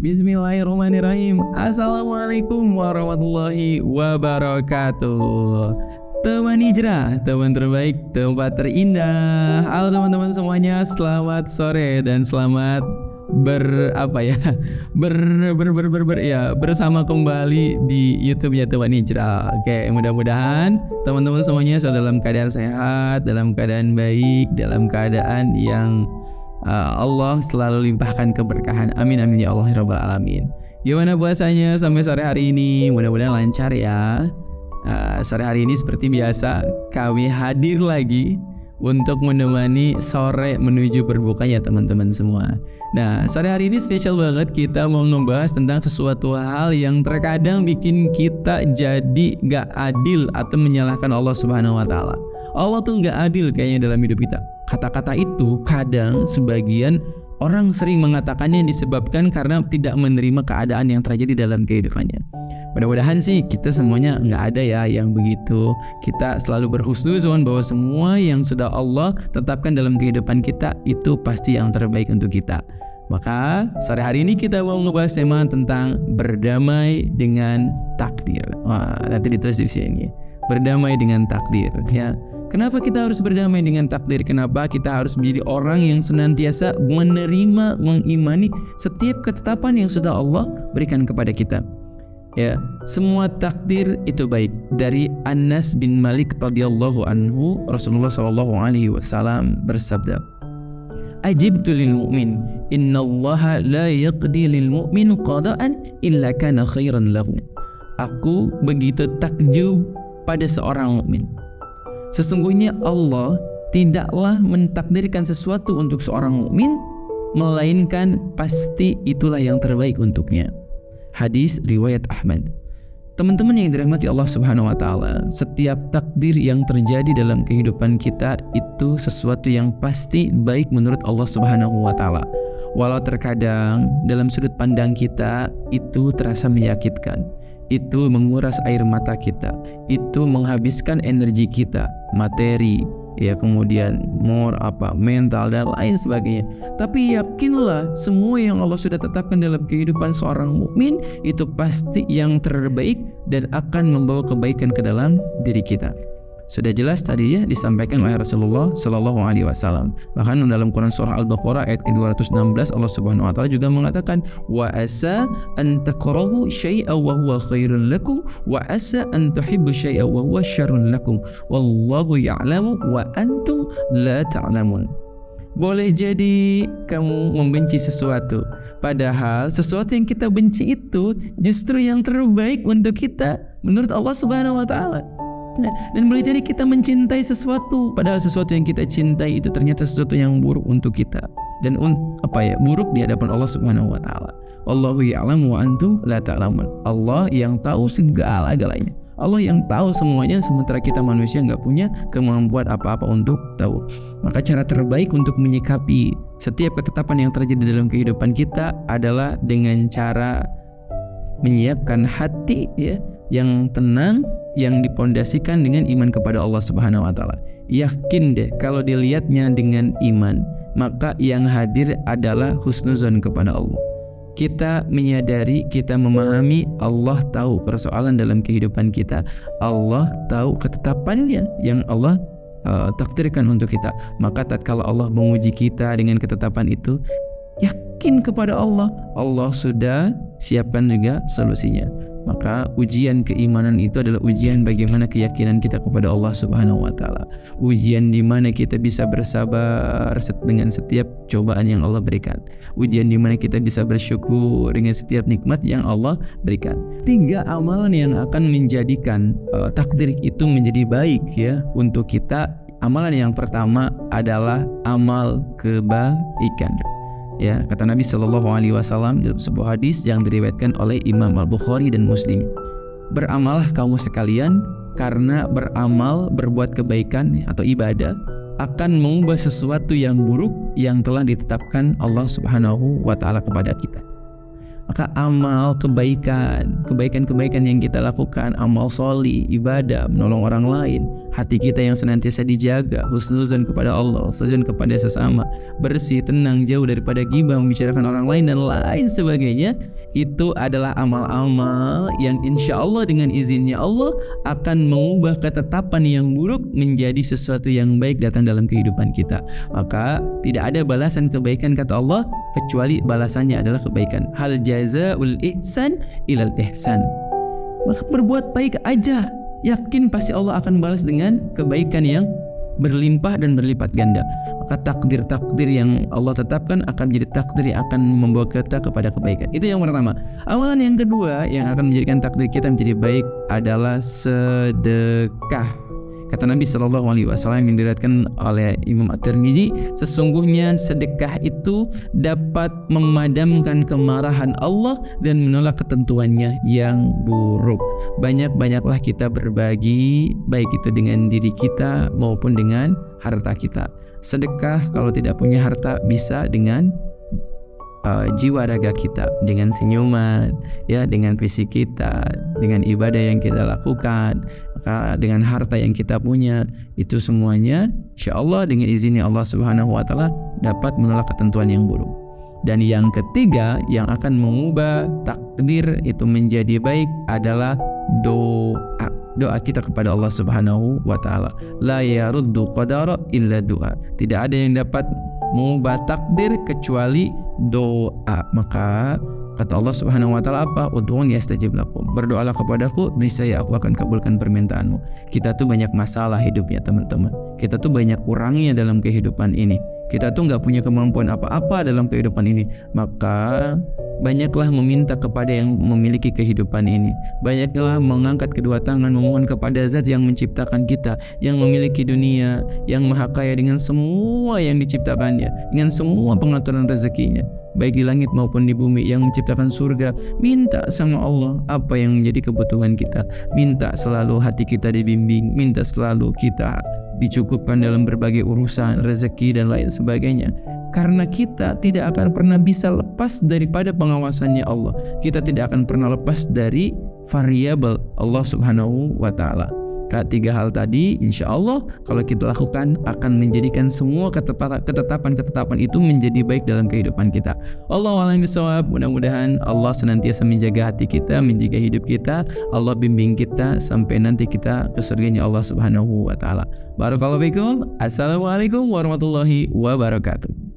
Bismillahirrahmanirrahim. Assalamualaikum warahmatullahi wabarakatuh. Teman hijrah, teman terbaik, tempat terindah. Halo teman-teman semuanya, selamat sore dan selamat bersama kembali di YouTube-nya Teman Hijrah. Oke, mudah-mudahan teman-teman semuanya sudah dalam keadaan sehat, dalam keadaan baik, dalam keadaan yang Allah selalu limpahkan keberkahan. Amin amin ya Allah ya Rabbal alamin. Gimana puasanya sampai sore hari ini? Mudah-mudahan lancar ya. Sore hari ini seperti biasa kami hadir lagi untuk menemani sore menuju berbukanya teman-teman semua. Nah, sore hari ini spesial banget, kita mau ngebahas tentang sesuatu hal yang terkadang bikin kita jadi gak adil atau menyalahkan Allah Subhanahu wa Ta'ala. Allah tuh gak adil kayaknya dalam hidup kita. Kata-kata itu kadang sebagian orang sering mengatakannya disebabkan karena tidak menerima keadaan yang terjadi dalam kehidupannya. Mudah-mudahan sih kita semuanya nggak ada ya yang begitu. Kita selalu berhusnuzon bahwa semua yang sudah Allah tetapkan dalam kehidupan kita itu pasti yang terbaik untuk kita. Maka sore hari ini kita mau ngebahas tema tentang berdamai dengan takdir. Wah, nanti ditulis di sini. Berdamai dengan takdir ya. Kenapa kita harus berdamai dengan takdir? Kenapa kita harus menjadi orang yang senantiasa menerima, mengimani setiap ketetapan yang sudah Allah berikan kepada kita? Ya, semua takdir itu baik. Dari Anas bin Malik radhiyallahu anhu, Rasulullah sallallahu alaihi wasallam bersabda, "Ajibtu lil mu'min, innallaha la yaqdi lil mu'min qada'an illa kana khairan lahu." Aku begitu takjub pada seorang mukmin. Sesungguhnya Allah tidaklah mentakdirkan sesuatu untuk seorang mukmin melainkan pasti itulah yang terbaik untuknya. Hadis riwayat Ahmad. Teman-teman yang dirahmati Allah Subhanahu wa Ta'ala, setiap takdir yang terjadi dalam kehidupan kita itu sesuatu yang pasti baik menurut Allah Subhanahu wa Ta'ala. Walau terkadang dalam sudut pandang kita itu terasa menyakitkan, itu menguras air mata kita, itu menghabiskan energi kita, materi, ya, kemudian mental dan lain sebagainya. Tapi yakinlah semua yang Allah sudah tetapkan dalam kehidupan seorang mukmin itu pasti yang terbaik dan akan membawa kebaikan ke dalam diri kita. Sudah jelas tadi ya disampaikan oleh Rasulullah Sallallahu Alaihi Wasallam. Bahkan dalam Quran surah Al-Baqarah ayat ke-216 Allah Subhanahu Wa Taala juga mengatakan, wa asa an takrahu syai'an wa huwa khairun lakum wa asa an tuhibbu syai'an wa huwa syarrun lakum wallahu ya'lamu wa antum la ta'lamun. Boleh jadi kamu membenci sesuatu, padahal sesuatu yang kita benci itu justru yang terbaik untuk kita menurut Allah Subhanahu Wa Taala. Dan boleh jadi kita mencintai sesuatu, padahal sesuatu yang kita cintai itu ternyata sesuatu yang buruk untuk kita dan buruk di hadapan Allah Subhanahu wa Ta'ala. Allahu ya'lamu wa antum la ta'lamun. Allah yang tahu segala-galanya. Allah yang tahu semuanya, sementara kita manusia nggak punya kemampuan apa-apa untuk tahu. Maka cara terbaik untuk menyikapi setiap ketetapan yang terjadi dalam kehidupan kita adalah dengan cara menyiapkan hati ya yang tenang, yang dipondasikan dengan iman kepada Allah Subhanahu wa Ta'ala. Yakin deh kalau dilihatnya dengan iman, maka yang hadir adalah husnuzon kepada Allah. Kita menyadari, kita memahami Allah tahu persoalan dalam kehidupan kita, Allah tahu ketetapannya yang Allah takdirkan untuk kita. Maka tatkala Allah menguji kita dengan ketetapan itu, yakin kepada Allah, Allah sudah siapkan juga solusinya. Maka ujian keimanan itu adalah ujian bagaimana keyakinan kita kepada Allah Subhanahu wa Ta'ala. Ujian di mana kita bisa bersabar dengan setiap cobaan yang Allah berikan. Ujian di mana kita bisa bersyukur dengan setiap nikmat yang Allah berikan. 3 amalan yang akan menjadikan takdir itu menjadi baik ya untuk kita. Amalan yang pertama adalah amal kebaikan. Ya, kata Nabi Sallallahu Alaihi Wasallam dalam sebuah hadis yang diriwayatkan oleh Imam Al-Bukhari dan Muslim, beramalah kamu sekalian, karena beramal, berbuat kebaikan atau ibadah akan mengubah sesuatu yang buruk yang telah ditetapkan Allah Subhanahu wa Ta'ala kepada kita. Maka amal kebaikan yang kita lakukan, amal sholih, ibadah, menolong orang lain, hati kita yang senantiasa dijaga, husnuzan kepada Allah, husnuzan kepada sesama, bersih, tenang, jauh daripada ghibah, membicarakan orang lain dan lain sebagainya, itu adalah amal-amal yang insya Allah dengan izinnya Allah akan mengubah ketetapan yang buruk menjadi sesuatu yang baik datang dalam kehidupan kita. Maka tidak ada balasan kebaikan kata Allah kecuali balasannya adalah kebaikan. Hal jazaul ihsan ilal ihsan. Maka berbuat baik aja, yakin pasti Allah akan balas dengan kebaikan yang berlimpah dan berlipat ganda. Maka takdir-takdir yang Allah tetapkan akan menjadi takdir yang akan membawa kita kepada kebaikan. Itu yang pertama. Amalan yang kedua yang akan menjadikan takdir kita menjadi baik adalah sedekah. Kata Nabi SAW yang diriwayatkan oleh Imam At-Tirmidzi, sesungguhnya sedekah itu dapat memadamkan kemarahan Allah dan menolak ketentuannya yang buruk. Banyak-banyaklah kita berbagi, baik itu dengan diri kita maupun dengan harta kita. Sedekah kalau tidak punya harta bisa dengan jiwa raga kita, dengan senyuman, ya, dengan fisik kita, dengan ibadah yang kita lakukan, maka dengan harta yang kita punya, itu semuanya insyaallah dengan izinnya Allah Subhanahu wa taala dapat menolak ketentuan yang buruk. Dan yang ketiga yang akan mengubah takdir itu menjadi baik adalah doa kita kepada Allah Subhanahu wa taala. La yaruddu qadara illa doa. Tidak ada yang dapat mengubah takdir kecuali doa. Maka kata Allah Subhanahu wa taala apa? Ud'uni astajib lakum. Berdoalah kepadaku, niscaya aku akan kabulkan permintaanmu. Kita tuh banyak masalah hidupnya, teman-teman. Kita tuh banyak kurangnya dalam kehidupan ini. Kita tuh nggak punya kemampuan apa-apa dalam kehidupan ini. Maka banyaklah meminta kepada yang memiliki kehidupan ini. Banyaklah mengangkat kedua tangan memohon kepada Zat yang menciptakan kita, yang memiliki dunia, yang maha kaya dengan semua yang diciptakannya, dengan semua pengaturan rezekinya, baik di langit maupun di bumi, yang menciptakan surga. Minta sama Allah apa yang menjadi kebutuhan kita. Minta selalu hati kita dibimbing, minta selalu kita dicukupkan dalam berbagai urusan, rezeki dan lain sebagainya. Karena kita tidak akan pernah bisa lepas daripada pengawasannya Allah. Kita tidak akan pernah lepas dari variabel Allah Subhanahu wa taala. Tiga hal tadi insya Allah kalau kita lakukan akan menjadikan semua ketetapan-ketetapan itu menjadi baik dalam kehidupan kita. Allahu a'lam bishawab. Mudah-mudahan Allah senantiasa menjaga hati kita, menjaga hidup kita. Allah bimbing kita sampai nanti kita ke surganya Allah Subhanahu wa taala. Barakallahu fikum. Assalamualaikum warahmatullahi wabarakatuh.